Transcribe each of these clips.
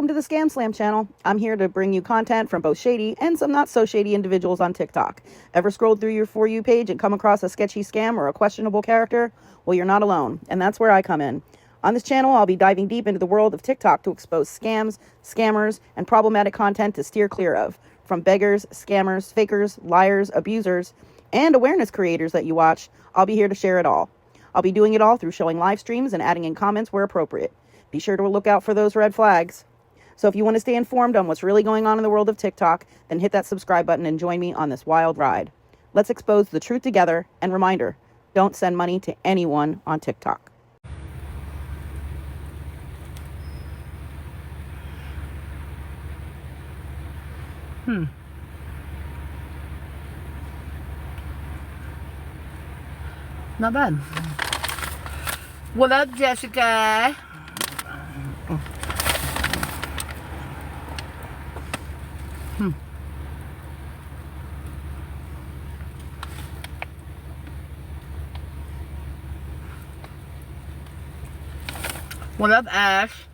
to the Scamslam channel. I'm here to bring you content from both shady and some not so shady individuals on TikTok. Ever scrolled through your For You page and come across a sketchy scam or a questionable character? Well, you're not alone, and that's where I come in. On this channel, I'll be diving deep into the world of TikTok to expose scams, scammers, and problematic content to steer clear of. From beggars, scammers, fakers, liars, abusers, and awareness creators that you watch, I'll be here to share it all. I'll be doing it all through showing live streams and adding in comments where appropriate. Be sure to look out for those red flags. So if you want to stay informed on what's really going on in the world of TikTok, then hit that subscribe button and join me on this wild ride. Let's expose the truth together, and reminder, don't send money to anyone on TikTok. Not bad. What up, Jessica? What up, Ash?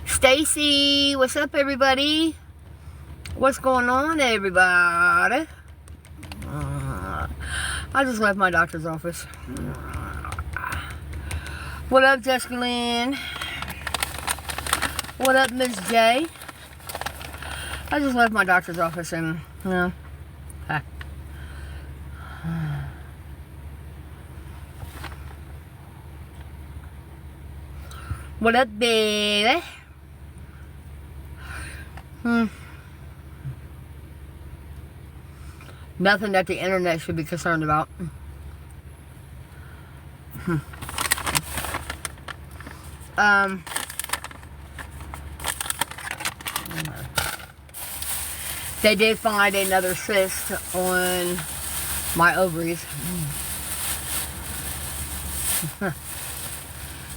Stacy, what's up, everybody? What's going on, everybody? I just left my doctor's office. What up, Jessica Lynn? What up, Miss J? I just left my doctor's office and, you know, What up, baby? Nothing that the internet should be concerned about. They did find another cyst on my ovaries.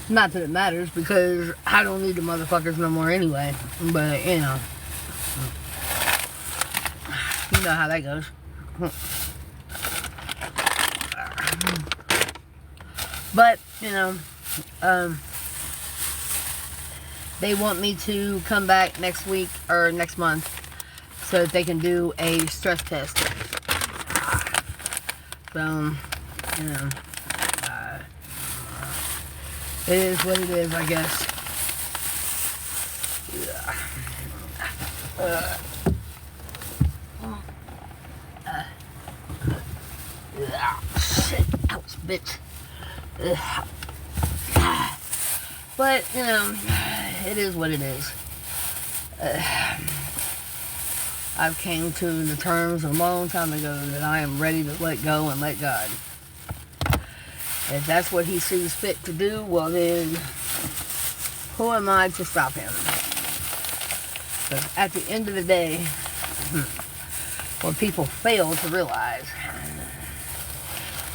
Not that it matters, because I don't need the motherfuckers no more anyway. But, you know. You know how that goes. But, you know, they want me to come back next week or next month so that they can do a stress test. So, you know, it is what it is, I guess. Shit, ouch, bitch. But, you know, it is what it is. I've came to the terms a long time ago that I am ready to let go and let God. If that's what he sees fit to do, well then, who am I to stop him? Because at the end of the day, what people fail to realize,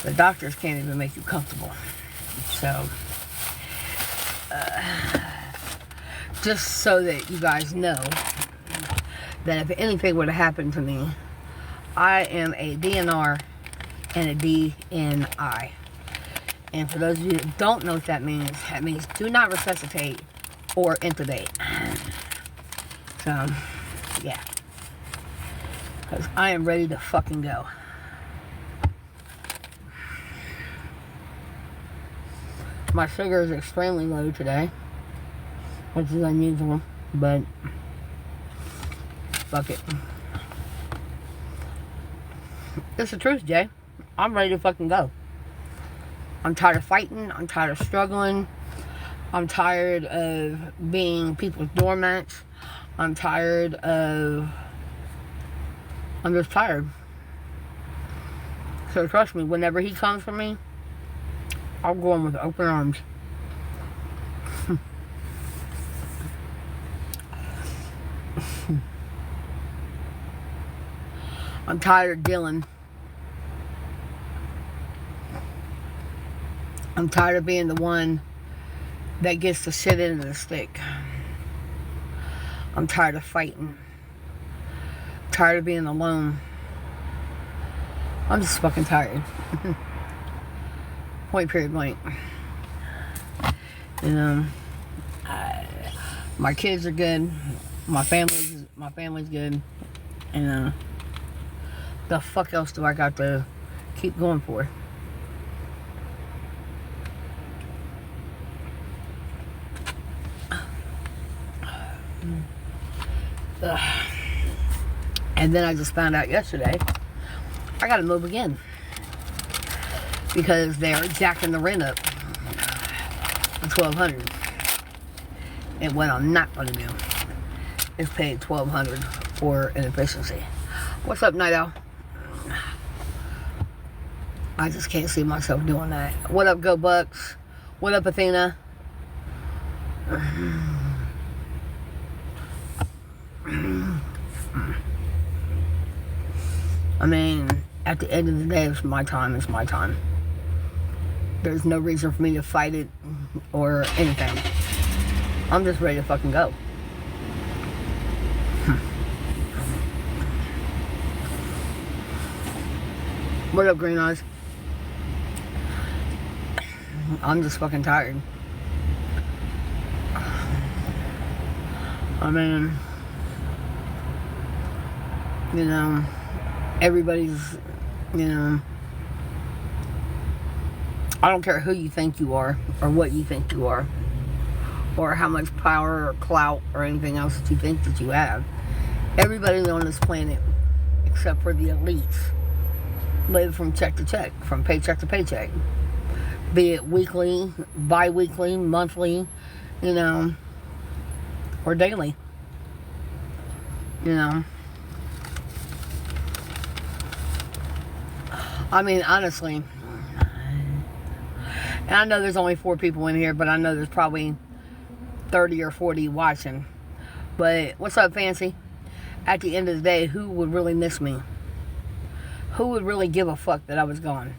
the doctors can't even make you comfortable. So, just so that you guys know that if anything were to happen to me, I am a DNR and a DNI. And for those of you that don't know what that means do not resuscitate or intubate. So, yeah. Because I am ready to fucking go. My sugar is extremely low today, which is unusual, but fuck it. It's the truth, Jay. I'm ready to fucking go. I'm tired of fighting. I'm tired of struggling. I'm tired of being people's doormats. I'm just tired. So trust me, whenever he comes for me, I'll go in with open arms. I'm tired of dealing. I'm tired of being the one that gets the shit into the stick. I'm tired of fighting. I'm tired of being alone. I'm just fucking tired. Point, period, blank. You know, My kids are good. My family's good. And the fuck else do I got to keep going for? And then I just found out yesterday I gotta move again because they're jacking the rent up to $1,200. And what I'm not gonna do is pay $1,200 for an efficiency. What's up, Night Owl? I just can't see myself doing that. What up, Go Bucks? What up, Athena? I mean, at the end of the day, it's my time. It's my time. There's no reason for me to fight it or anything. I'm just ready to fucking go. What up, Green Eyes? I'm just fucking tired. I mean, you know, everybody's, you know, I don't care who you think you are or what you think you are or how much power or clout or anything else that you think that you have. Everybody on this planet, except for the elites, live from check to check, from paycheck to paycheck. Be it weekly, bi-weekly, monthly, you know, or daily. You know. I mean, honestly, and I know there's only 4 people in here, but I know there's probably 30 or 40 watching. But what's up, Fancy? At the end of the day, who would really miss me? Who would really give a fuck that I was gone?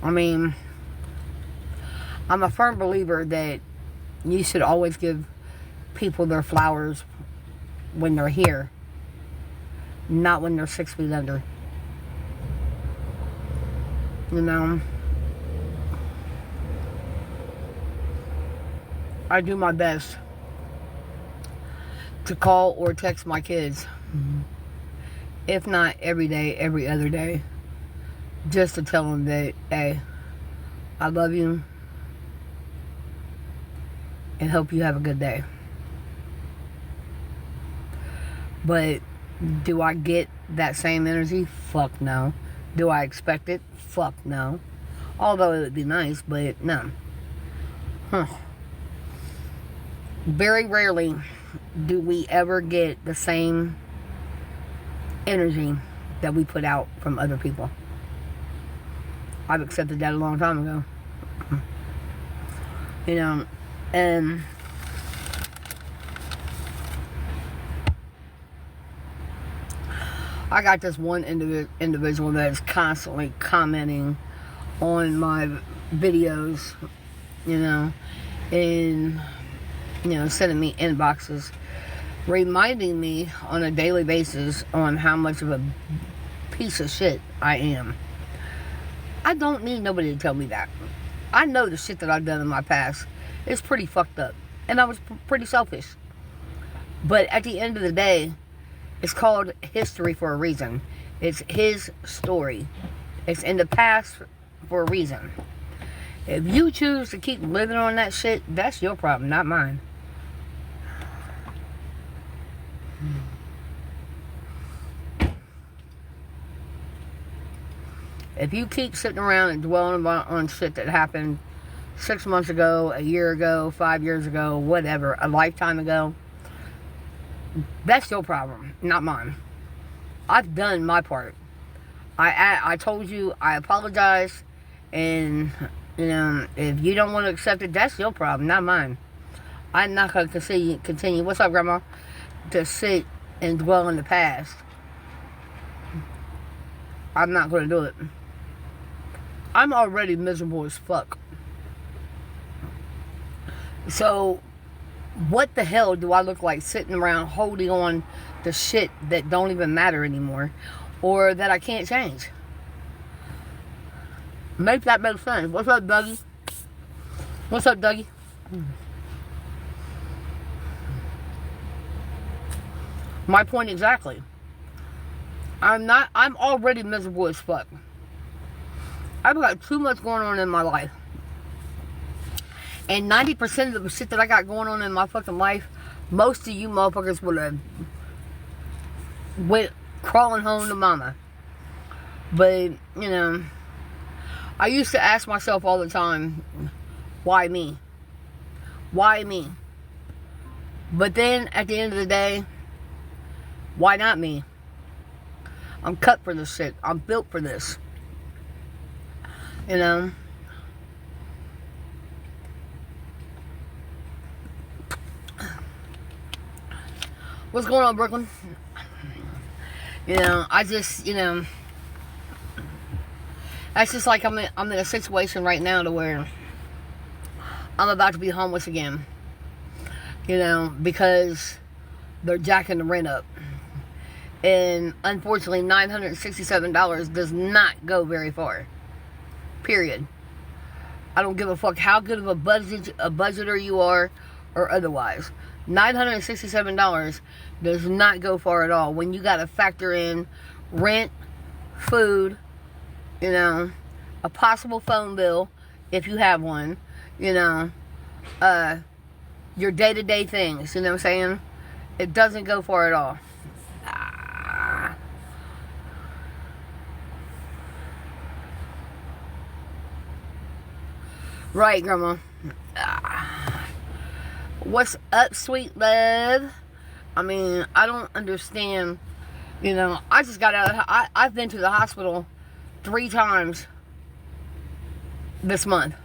I mean, I'm a firm believer that you should always give people their flowers when they're here, not when they're 6 feet under. You know, I do my best to call or text my kids, if not every day, every other day, just to tell them that, hey, I love you and hope you have a good day. But do I get that same energy? Fuck no. Do I expect it? Fuck no. Although it would be nice, but no. Very rarely do we ever get the same energy that we put out from other people. I've accepted that a long time ago. You know, and I got this one individual that is constantly commenting on my videos, you know, and, you know, sending me inboxes, reminding me on a daily basis on how much of a piece of shit I am. I don't need nobody to tell me that. I know the shit that I've done in my past is pretty fucked up, and I was pretty selfish. But at the end of the day, it's called history for a reason. It's his story. It's in the past for a reason. If you choose to keep living on that shit, that's your problem, not mine. If you keep sitting around and dwelling on shit that happened 6 months ago, a year ago, 5 years ago, whatever, a lifetime ago, that's your problem, not mine. I've done my part. I told you, I apologize, and, you know, if you don't want to accept it, that's your problem, not mine. I'm not going to continue, what's up, Grandma, to sit and dwell in the past. I'm not going to do it. I'm already miserable as fuck. So, what the hell do I look like sitting around holding on to shit that don't even matter anymore, or that I can't change? Make that make sense. What's up, Dougie? What's up, Dougie? My point exactly. I'm already miserable as fuck. I've got too much going on in my life. And 90% of the shit that I got going on in my fucking life, most of you motherfuckers would have went crawling home to mama. But, I used to ask myself all the time, why me? Why me? But then, at the end of the day, why not me? I'm cut for this shit. I'm built for this. What's going on, Brooklyn? I just, that's just like I'm in a situation right now to where I'm about to be homeless again. Because they're jacking the rent up. And unfortunately, $967 does not go very far. Period. I don't give a fuck how good of a budgeter you are or otherwise. $967 does not go far at all when you got to factor in rent, food, a possible phone bill if you have one, your day-to-day things, you know what I'm saying? It doesn't go far at all. Right, Grandma. What's up, sweet love? I mean, I don't understand. I just got out. I've been to the hospital 3 times this month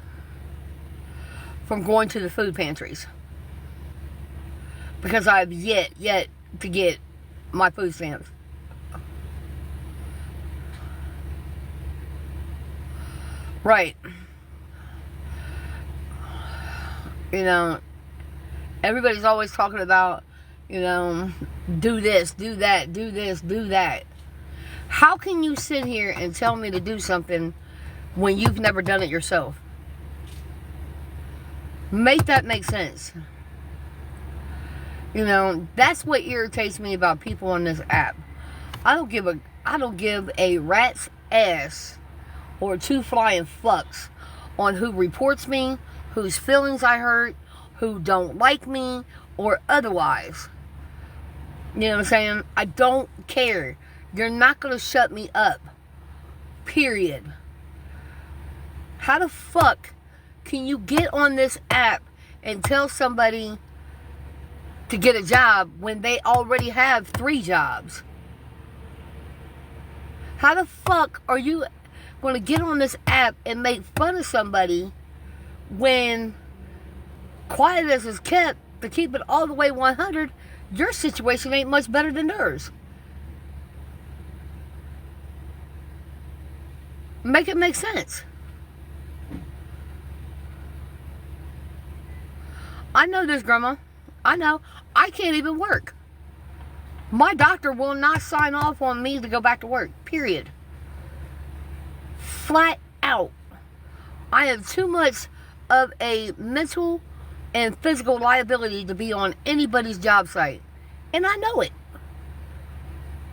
from going to the food pantries because I've yet to get my food stamps. Right. Everybody's always talking about, do this, do that, do this, do that. How can you sit here and tell me to do something when you've never done it yourself? Make that make sense. That's what irritates me about people on this app. I don't give a rat's ass or 2 flying fucks on who reports me, whose feelings I hurt, who don't like me, or otherwise. You know what I'm saying? I don't care. You're not going to shut me up. Period. How the fuck can you get on this app and tell somebody to get a job when they already have 3 jobs? How the fuck are you going to get on this app and make fun of somebody when, quiet as is kept, to keep it all the way 100, your situation ain't much better than theirs? Make it make sense. I know this, Grandma. I know. I can't even work. My doctor will not sign off on me to go back to work. Period. Flat out. I have too much of a mental and physical liability to be on anybody's job site. And I know it.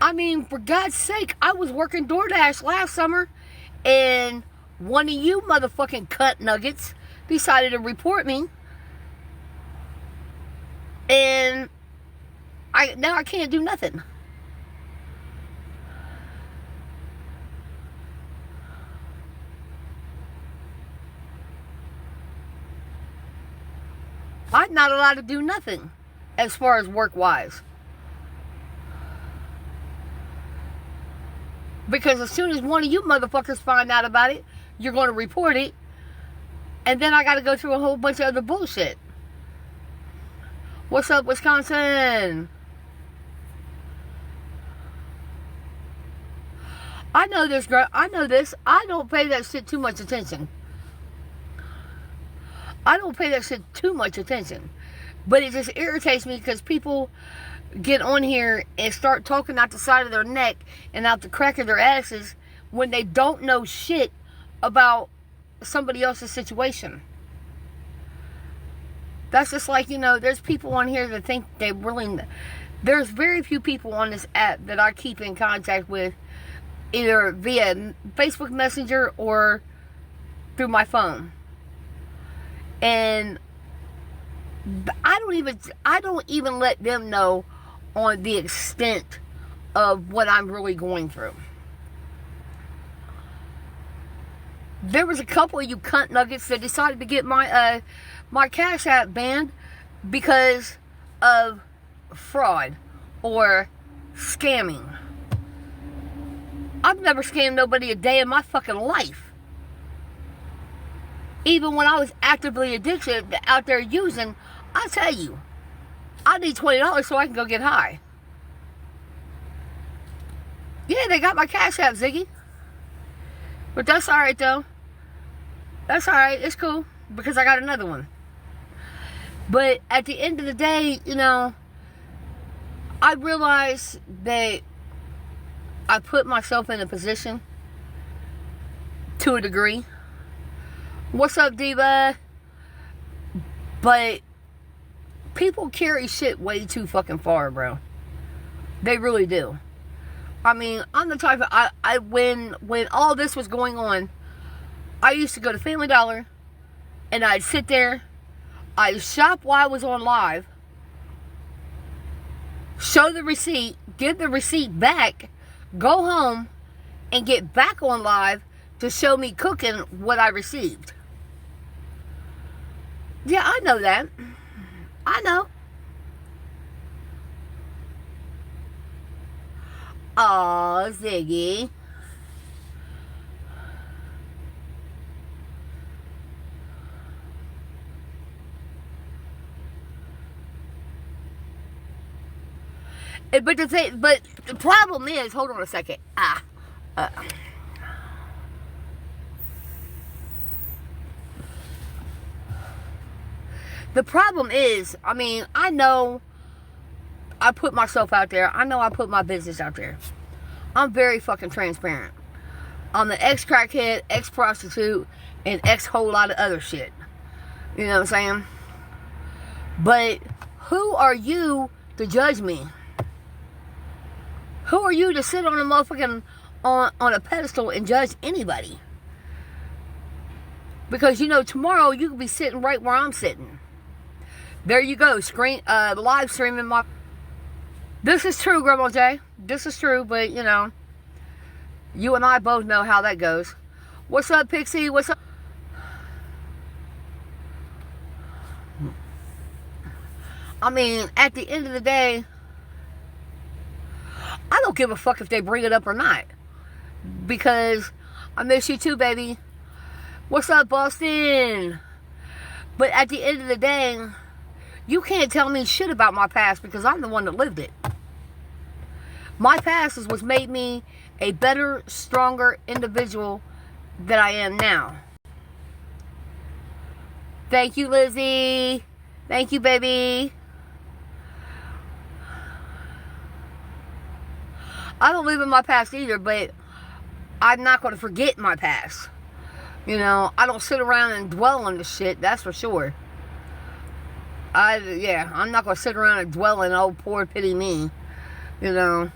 I mean, for God's sake, I was working DoorDash last summer and one of you motherfucking cunt nuggets decided to report me. And now I can't do nothing. I'm not allowed to do nothing as far as work-wise. Because as soon as one of you motherfuckers find out about it, you're going to report it. And then I got to go through a whole bunch of other bullshit. What's up, Wisconsin? I know this, girl. I know this. I don't pay that shit too much attention. I don't pay that shit too much attention. But it just irritates me because people get on here and start talking out the side of their neck and out the crack of their asses when they don't know shit about somebody else's situation. That's just like, there's people on here that think they really... There's very few people on this app that I keep in contact with, either via Facebook Messenger or through my phone. And I don't even let them know on the extent of what I'm really going through. There was a couple of you cunt nuggets that decided to get my Cash App banned because of fraud or scamming. I've never scammed nobody a day in my fucking life. Even when I was actively addicted out there using, I tell you, I need $20 so I can go get high. Yeah, they got my Cash App, Ziggy. But that's alright though. That's alright, it's cool, because I got another one. But at the end of the day, I realized that I put myself in a position to a degree. What's up, Diva? But people carry shit way too fucking far, bro. They really do. I mean, I'm the type of... when all this was going on, I used to go to Family Dollar, and I'd sit there, I'd shop while I was on live, show the receipt, give the receipt back, go home, and get back on live to show me cooking what I received. Yeah, I know that. I know. Aw, Ziggy. But the problem is, hold on a second. The problem is, I mean, I know I put myself out there. I know I put my business out there. I'm very fucking transparent. I'm the ex-crackhead, ex-prostitute, and ex-whole lot of other shit. You know what I'm saying? But who are you to judge me? Who are you to sit on a motherfucking on a pedestal and judge anybody? Because tomorrow you could be sitting right where I'm sitting. There you go, live streaming my... This is true, Grandma J. This is true, but you and I both know how that goes. What's up, Pixie? What's up? I mean, at the end of the day, I don't give a fuck if they bring it up or not. Because I miss you too, baby. What's up, Boston? But at the end of the day, you can't tell me shit about my past because I'm the one that lived it. My past is what's made me a better, stronger individual than I am now. Thank you, Lizzie. Thank you, baby. I don't live in my past either, but I'm not going to forget my past. I don't sit around and dwell on the shit, that's for sure. I'm not going to sit around and dwell on, oh, poor pity me. I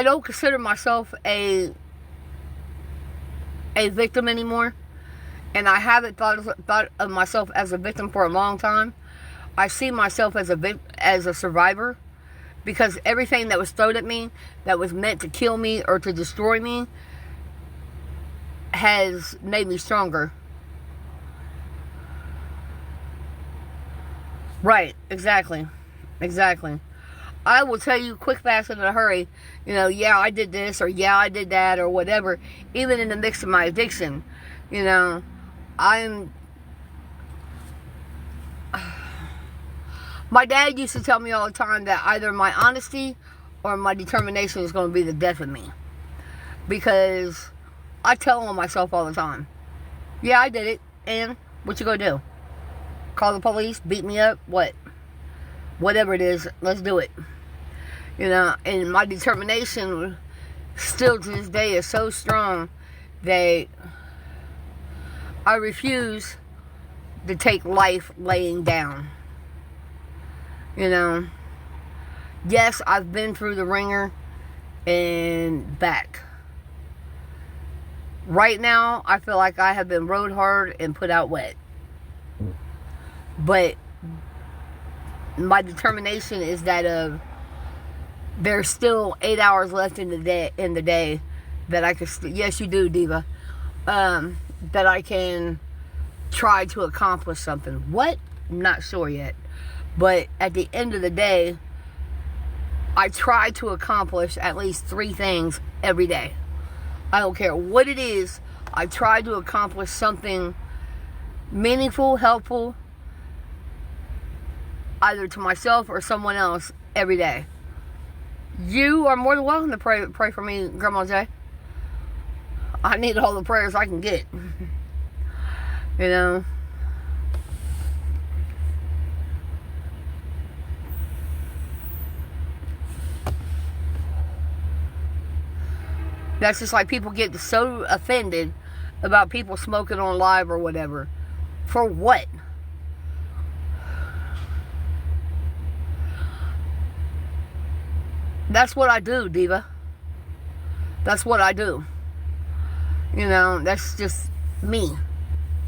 don't consider myself a victim anymore. And I haven't thought of myself as a victim for a long time. I see myself as a survivor. Because everything that was thrown at me, that was meant to kill me or to destroy me, has made me stronger. Right, exactly. I will tell you quick, fast, and in a hurry, yeah, I did this, or yeah, I did that, or whatever. Even in the mix of my addiction, my dad used to tell me all the time that either my honesty or my determination is going to be the death of me. Because I tell on myself all the time. Yeah, I did it. And what you going to do? Call the police? Beat me up? What? Whatever it is, let's do it. You know, and my determination still to this day is so strong that I refuse to take life laying down. You know, yes, I've been through the ringer and back. Right now, I feel like I have been rode hard and put out wet. But my determination is that of there's still 8 hours left in the day that I can. Yes, you do, Diva. That I can try to accomplish something. What? I'm not sure yet. But at the end of the day, I try to accomplish at least 3 things every day. I don't care what it is. I try to accomplish something meaningful, helpful, either to myself or someone else every day. You are more than welcome to pray for me, Grandma J. I need all the prayers I can get. You know. That's just like people get so offended about people smoking on live or whatever. For what? That's what I do, Diva. That's what I do. You know, that's just me.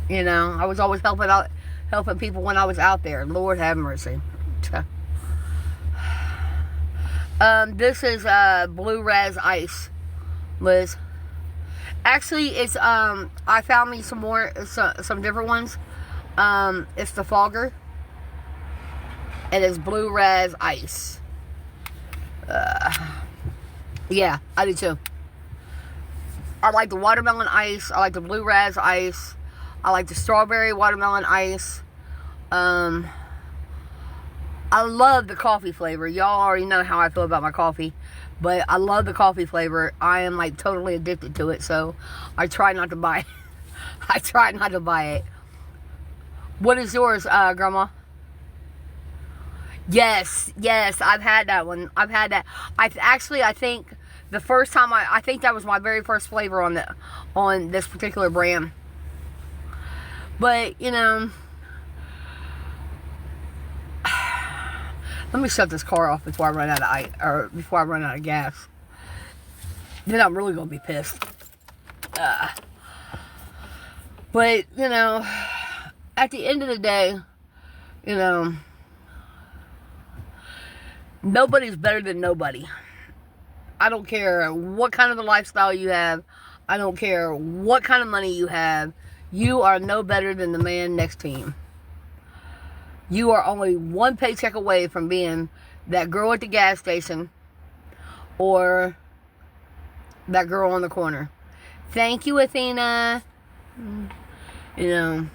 You know, I was always helping people when I was out there. Lord have mercy. This is Blue Raz Ice, Liz. Actually, it's I found me some different ones. It's the Fogger. And it's Blue Raz Ice. Yeah, I do too. I like the watermelon ice. I like the Blue Raz Ice. I like the strawberry watermelon ice. I love the coffee flavor. Y'all already know how I feel about my coffee. But I love the coffee flavor. I am like totally addicted to it. So I try not to buy it. I try not to buy it. What is yours, Grandma? Yes, I've had that one. I've had that. I think the first time I think that was my very first flavor on this particular brand. But, you know, let me shut this car off before I run out of gas. Then I'm really gonna be pissed. But, you know, at the end of the day, you know, nobody's better than nobody. I don't care what kind of a lifestyle you have. I don't care what kind of money you have. You are no better than the man next to you. You are only one paycheck away from being that girl at the gas station or that girl on the corner. Thank you, Athena. You know.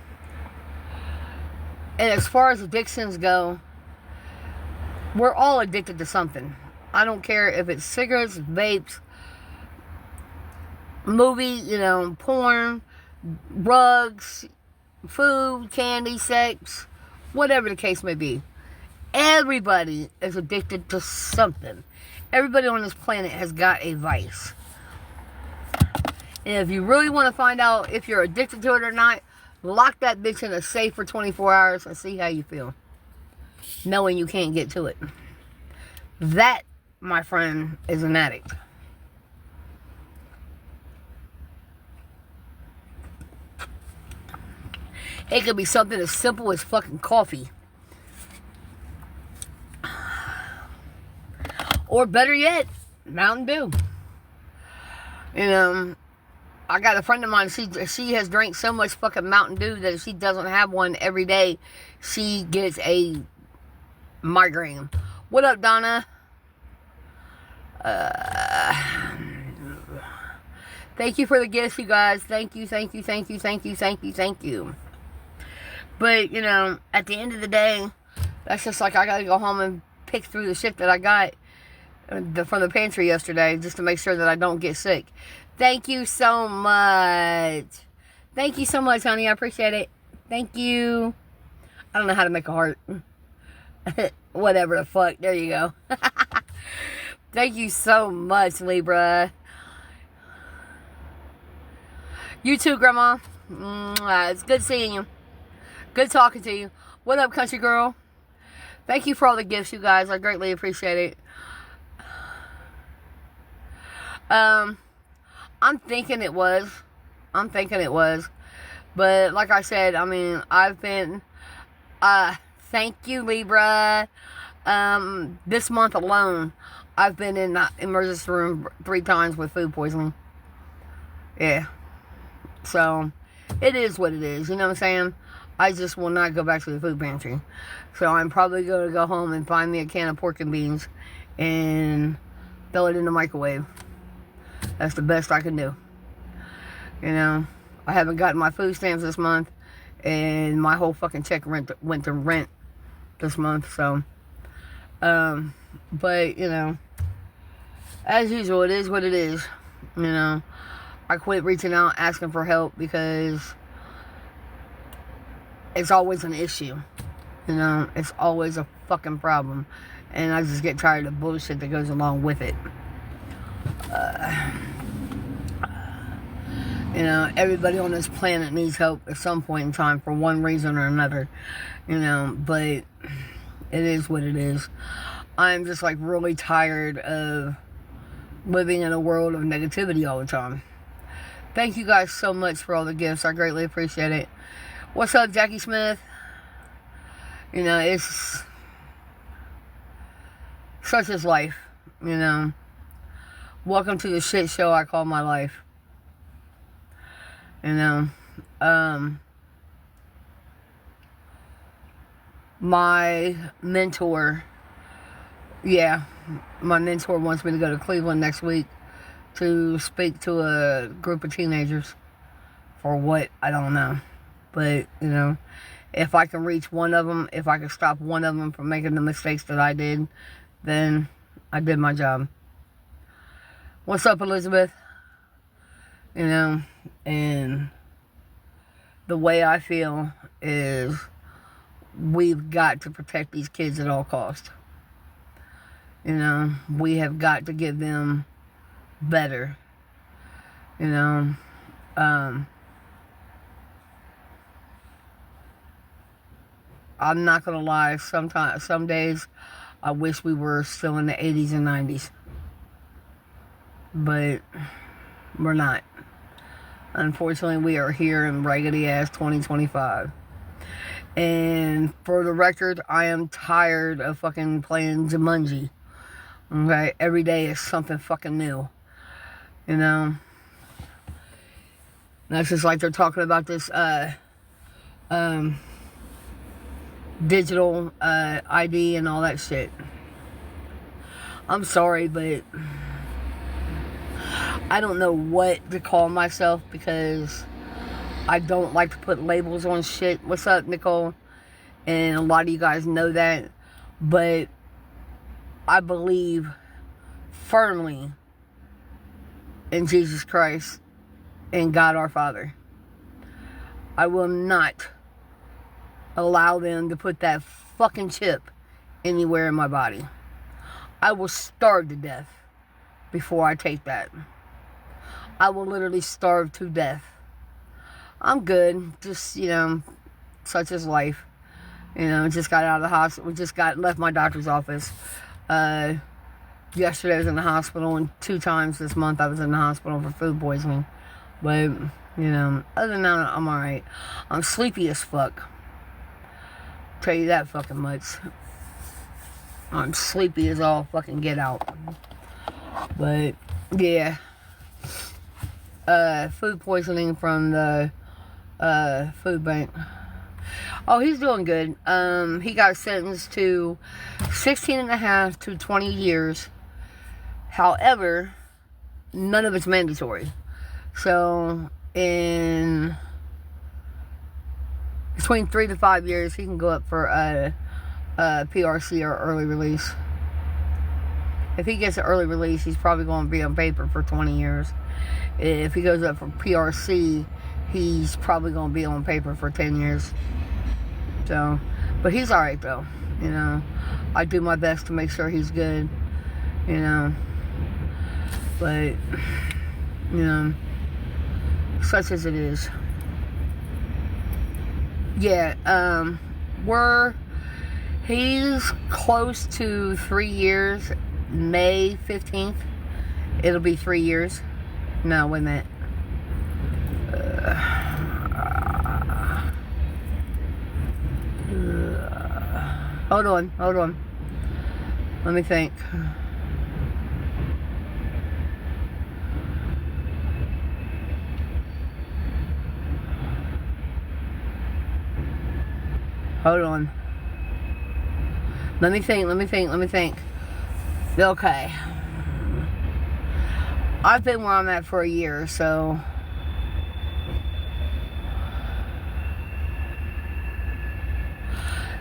And as far as addictions go, we're all addicted to something. I don't care if it's cigarettes, vapes, movie, you know, porn, drugs, food, candy, sex, whatever the case may be. Everybody is addicted to something. Everybody on this planet has got a vice. And if you really want to find out if you're addicted to it or not, lock that bitch in a safe for 24 hours and see how you feel, knowing you can't get to it. That, my friend, is an addict. It could be something as simple as fucking coffee. Or better yet, Mountain Dew. You know, I got a friend of mine, she has drank so much fucking Mountain Dew that if she doesn't have one every day, she gets a migraine. What up, Donna? Thank you for the gifts, you guys. Thank you. But, you know, at the end of the day, that's just like I gotta go home and pick through the shit that I got from the pantry yesterday just to make sure that I don't get sick. Thank you so much. Thank you so much, honey. I appreciate it. Thank you. I don't know how to make a heart. whatever the fuck. There you go. Thank you so much, Libra. You too, Grandma. It's good seeing you. Good talking to you. What up, country girl? Thank you for all the gifts, you guys. I greatly appreciate it. I'm thinking it was. But like I said, I mean, I've been... thank you, Libra. This month alone, I've been in the emergency room 3 times with food poisoning. Yeah. So, it is what it is. You know what I'm saying? I just will not go back to the food pantry. So, I'm probably going to go home and find me a can of pork and beans and throw it in the microwave. That's the best I can do. You know? I haven't gotten my food stamps this month. And my whole fucking check went to rent this month. So, but, you know, as usual, it is what it is. You know, I quit reaching out, asking for help, because it's always an issue. You know, it's always a fucking problem. And I just get tired of the bullshit that goes along with it. You know, everybody on this planet needs help at some point in time for one reason or another. You know, but it is what it is. I'm just like really tired of living in a world of negativity all the time. Thank you guys so much for all the gifts. I greatly appreciate it. What's up, Jackie Smith? You know, it's such is life. You know, welcome to the shit show I call my life. You know, my mentor, my mentor wants me to go to Cleveland next week to speak to a group of teenagers. For what? I don't know. But, you know, if I can reach one of them, if I can stop one of them from making the mistakes that I did, then I did my job. What's up, Elizabeth? You know, and the way I feel is we've got to protect these kids at all costs. You know, we have got to give them better. You know, I'm not gonna lie, some days I wish we were still in the 80s and 90s. But we're not. Unfortunately, we are here in raggedy ass 2025. And for the record, I am tired of fucking playing Jumanji. Okay? Every day is something fucking new. You know? That's just like they're talking about this digital ID and all that shit. I'm sorry, but I don't know what to call myself, because I don't like to put labels on shit. What's up, Nicole? And a lot of you guys know that. But I believe firmly in Jesus Christ and God our Father. I will not allow them to put that fucking chip anywhere in my body. I will starve to death before I take that. I will literally starve to death. I'm good. Just, you know, such is life. You know, just got out of the hospital. Left my doctor's office. Yesterday I was in the hospital, and 2 times this month I was in the hospital for food poisoning. But, you know, other than that, I'm alright. I'm sleepy as fuck. Tell you that fucking much. I'm sleepy as all fucking get out. But, yeah. Food poisoning from the food bank. Oh, he's doing good. He got sentenced to 16.5 to 20 years. However, none of it's mandatory. So, in between 3 to 5 years, he can go up for a PRC, or early release. If he gets an early release, he's probably going to be on paper for 20 years. If he goes up for PRC, he's probably going to be on paper for 10 years. So, but he's alright though. you know. I do my best to make sure he's good, you know. But, you know, such as it is. Yeah, he's close to 3 years. May 15th, it'll be 3 years. No, wait a minute. Hold on. Let me think. Hold on. Let me think. Okay. I've been where I'm at for a year, so...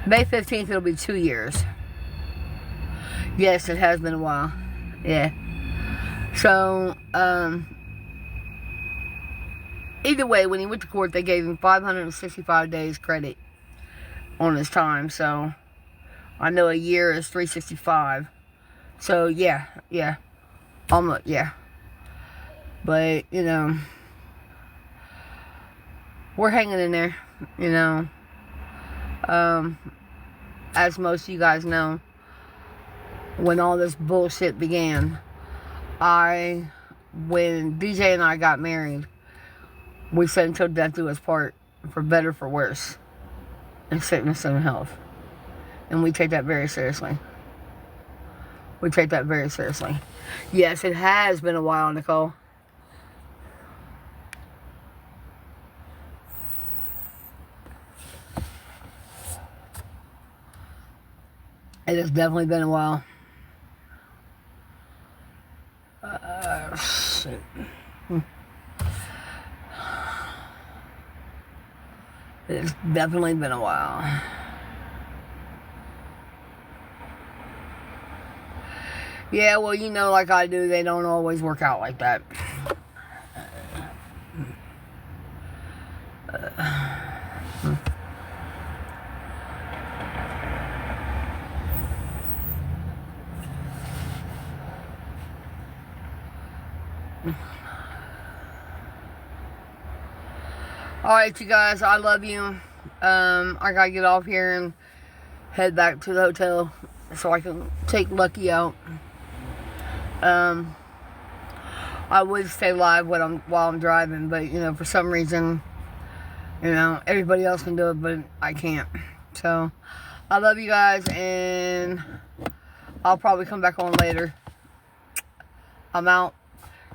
May 15th, it'll be 2 years. Yes, it has been a while. Yeah. So, either way, when he went to court, they gave him 565 days credit on his time. So, I know a year is 365. So, yeah. Almost, yeah. But, you know, we're hanging in there, you know. As most of you guys know, when all this bullshit began, when DJ and I got married, we said until death do us part, for better, for worse, in sickness and health. And we take that very seriously. Yes, it has been a while, Nicole. It has definitely been a while. Shit. It's definitely been a while. Yeah, well, you know, like I do, they don't always work out like that. Alright, you guys, I love you. I gotta get off here and head back to the hotel so I can take Lucky out. I would stay live while I'm driving, but, you know, for some reason, you know, everybody else can do it, but I can't. So, I love you guys, and I'll probably come back on later. I'm out.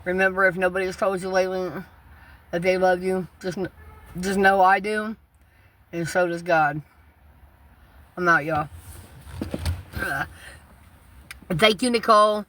Remember, if nobody has told you lately that they love you, just know I do, and so does God. I'm out, y'all. Thank you, Nicole.